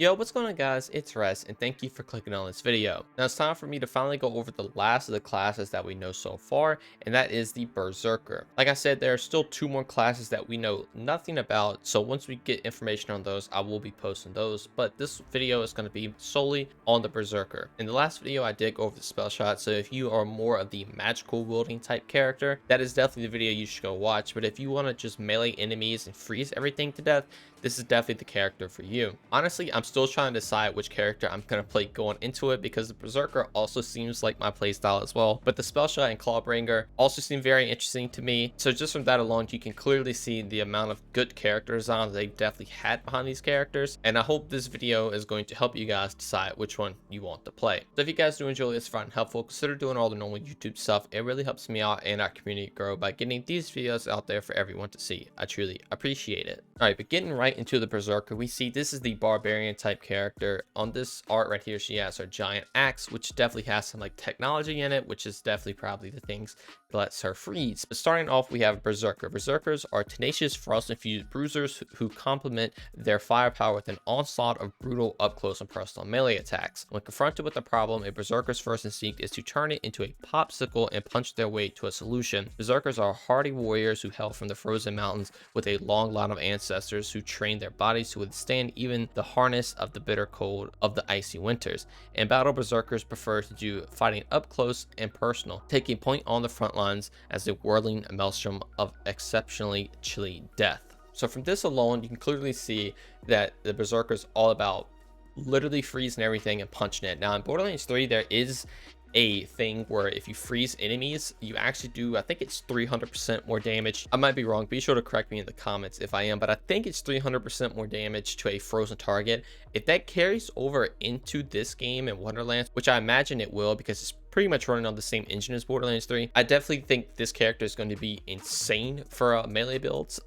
Yo, what's going on guys? It's Rez and thank you for clicking on this video. Now it's time for me to finally go over the last of the classes that we know so far, and that is the Berserker. Like I said, there are still two more classes that we know nothing about, so once we get information on those, I will be posting those, but this video is going to be solely on the Berserker. In the last video, I did go over the spell shot, so if you are more of the magical wielding type character, that is definitely the video you should go watch, but if you want to just melee enemies and freeze everything to death, this is definitely the character for you. Honestly, I'm still trying to decide which character I'm going to play going into it because the Berserker also seems like my playstyle as well. But the Spellshot and Clawbringer also seem very interesting to me. So just from that alone, you can clearly see the amount of good character design they definitely had behind these characters. And I hope this video is going to help you guys decide which one you want to play. So if you guys do enjoy this, find it helpful, consider doing all the normal YouTube stuff. It really helps me out and our community grow by getting these videos out there for everyone to see. I truly appreciate it. All right, but getting right into the Berserker, we see this is the barbarian type character. On this art right here, she has her giant axe, which definitely has some like technology in it, which is definitely probably the things that lets her freeze. But starting off, we have Berserker. Berserkers are tenacious, frost-infused bruisers who complement their firepower with an onslaught of brutal up-close and personal melee attacks. When confronted with a problem, a Berserker's first instinct is to turn it into a popsicle and punch their way to a solution. Berserkers are hardy warriors who hail from the frozen mountains with a long line of ancestors who train their bodies to withstand even the harness of the bitter cold of the icy winters. In battle, Berserkers prefer to do fighting up close and personal, taking point on the front lines as a whirling maelstrom of exceptionally chilly death. So from this alone, you can clearly see that the Berserker is all about literally freezing everything and punching it. Now in Borderlands 3, there is a thing where if you freeze enemies, you actually do, I think it's 300% more damage. I might be wrong, be sure to correct me in the comments if I am, but I think it's 300% more damage to a frozen target. If that carries over into this game in Wonderlands, which I imagine it will because it's pretty much running on the same engine as Borderlands 3, I definitely think this character is going to be insane for melee builds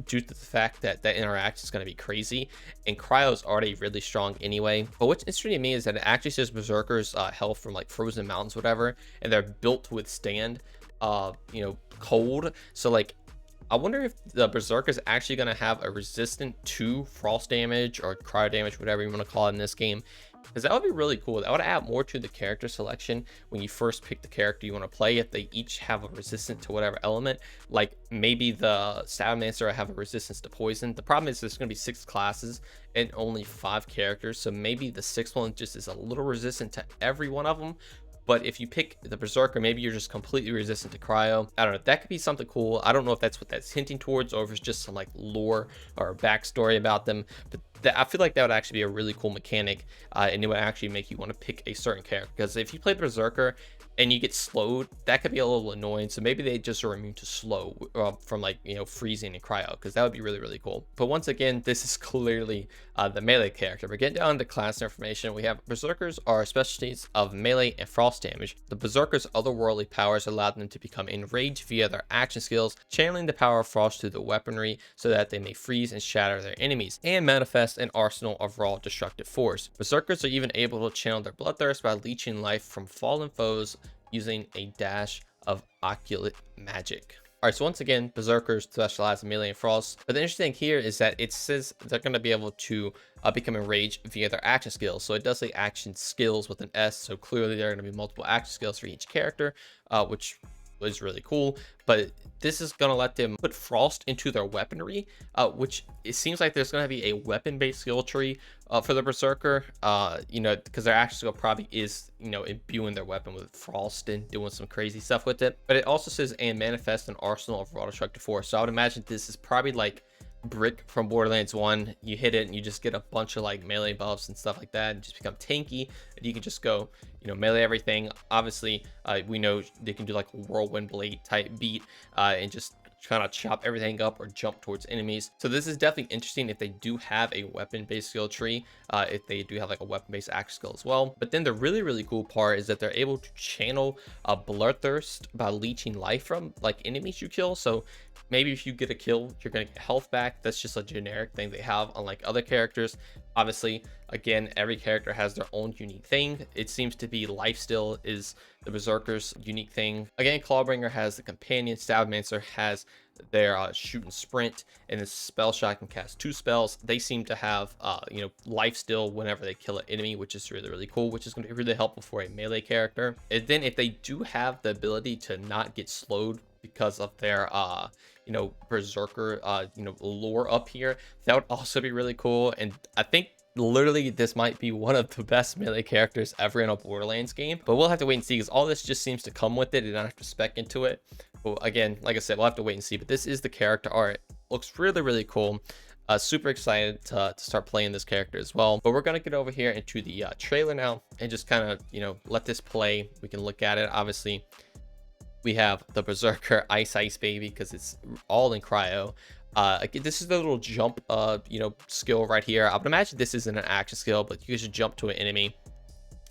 due to the fact that that interaction is going to be crazy, and Cryo is already really strong anyway. But what's interesting to me is that it actually says Berserkers health from like frozen mountains, whatever, and they're built to withstand cold. So like I wonder if the Berserker is actually going to have a resistant to frost damage or cryo damage, whatever you want to call it in this game, because that would be really cool. That would add more to the character selection when you first pick the character you want to play, if they each have a resistance to whatever element. Like maybe the Sabomancer have a resistance to poison. The problem is there's going to be 6 classes and only 5 characters, so maybe the 6th one just is a little resistant to every one of them. But if you pick the Berserker, maybe you're just completely resistant to cryo. I don't know, that could be something cool. I don't know if that's what that's hinting towards or if it's just some like lore or backstory about them, but I feel like that would actually be a really cool mechanic, and it would actually make you want to pick a certain character, because if you play Berserker and you get slowed, that could be a little annoying. So maybe they just are immune to slow from like, freezing and cryo, because that would be really, really cool. But once again, this is clearly the melee character. We're getting down to class information. We have Berserkers are specialties of melee and frost damage. The Berserkers' otherworldly powers allow them to become enraged via their action skills, channeling the power of frost through the weaponry so that they may freeze and shatter their enemies, and manifest an arsenal of raw destructive force. Berserkers are even able to channel their bloodthirst by leeching life from fallen foes using a dash of occult magic. All right, so once again, Berserkers specialize in melee and frost. But the interesting thing here is that it says they're going to be able to become enraged via their action skills. So it does say action skills with an S. So clearly there are going to be multiple action skills for each character, which is really cool. But this is going to let them put frost into their weaponry, which it seems like there's going to be a weapon-based skill tree for the Berserker, because their action skill probably is, imbuing their weapon with frost and doing some crazy stuff with it. But it also says, and manifest an arsenal of raw destructive force. So I would imagine this is probably like Brick from Borderlands 1. You hit it and you just get a bunch of like melee buffs and stuff like that and just become tanky, and you can just go melee everything. Obviously we know they can do like a whirlwind blade type beat and just kind of chop everything up or jump towards enemies. So this is definitely interesting if they do have a weapon-based skill tree, if they do have like a weapon-based action skill as well. But then the really, really cool part is that they're able to channel a bloodthirst by leeching life from like enemies you kill. So maybe if you get a kill, you're going to get health back. That's just a generic thing they have, unlike other characters. Obviously, again, every character has their own unique thing. It seems to be lifesteal is the Berserker's unique thing. Again, Clawbringer has the companion, Sabomancer has their shoot and sprint, and this spell shot can cast 2 spells. They seem to have life steal whenever they kill an enemy, which is really cool, which is going to be really helpful for a melee character. And then if they do have the ability to not get slowed because of their berserker lore up here, that would also be really cool. And I think literally this might be one of the best melee characters ever in a Borderlands game, but we'll have to wait and see, because all this just seems to come with it and I have to spec into it. Well, again, like I said, we'll have to wait and see, but this is the character art. Looks really cool. Super excited to start playing this character as well. But we're gonna get over here into the trailer now and just kind of let this play. We can look at it. Obviously we have the Berserker Ice Baby, because it's all in cryo. This is the little jump skill right here. I would imagine this isn't an action skill, but you should jump to an enemy,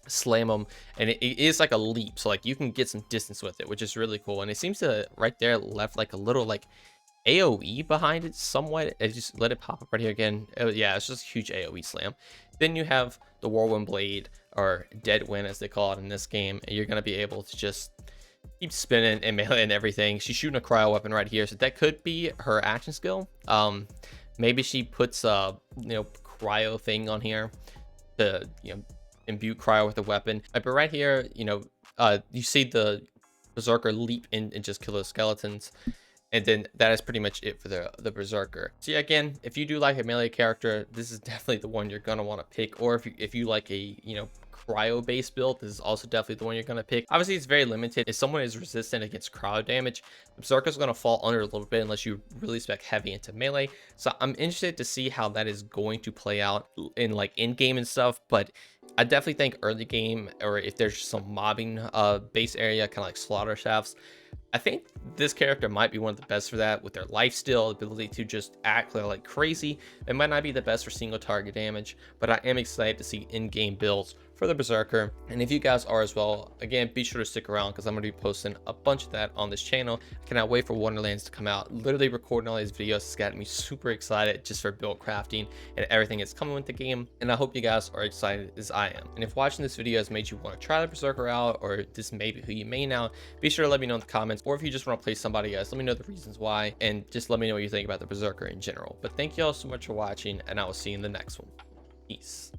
slam them, and it is like a leap, so like you can get some distance with it, which is really cool. And it seems to right there left like a little like AoE behind it somewhat. I just let it pop up right here again. Yeah, it's just a huge AoE slam. Then you have the Whirlwind Blade, or Dead Wind as they call it in this game, and you're going to be able to just keep spinning and melee and everything. She's shooting a cryo weapon right here, so that could be her action skill. Maybe she puts a cryo thing on here to imbue cryo with a weapon. But right here, you see the Berserker leap in and just kill those skeletons. And then that is pretty much it for the Berserker. So yeah, again, if you do like a melee character, this is definitely the one you're gonna want to pick. Or if you like a cryo based build, this is also definitely the one you're gonna pick. Obviously it's very limited. If someone is resistant against cryo damage, the Berserker is gonna fall under a little bit unless you really spec heavy into melee. So I'm interested to see how that is going to play out in like in game and stuff. But I definitely think early game, or if there's some mobbing base area, kind of like slaughter shafts, I think this character might be one of the best for that, with their lifesteal ability to just act like crazy. It might not be the best for single target damage, but I am excited to see in-game builds for the Berserker. And if you guys are as well, again, be sure to stick around, because I'm going to be posting a bunch of that on this channel. I cannot wait for Wonderlands to come out. Literally recording all these videos has gotten me super excited just for build crafting and everything that's coming with the game. And I hope you guys are excited as I am. And if watching this video has made you want to try the Berserker out, or this may be who you may now, be sure to let me know in the comments. Or if you just want to play somebody else, let me know the reasons why, and just let me know what you think about the Berserker in general. But thank you all so much for watching, and I will see you in the next one. Peace.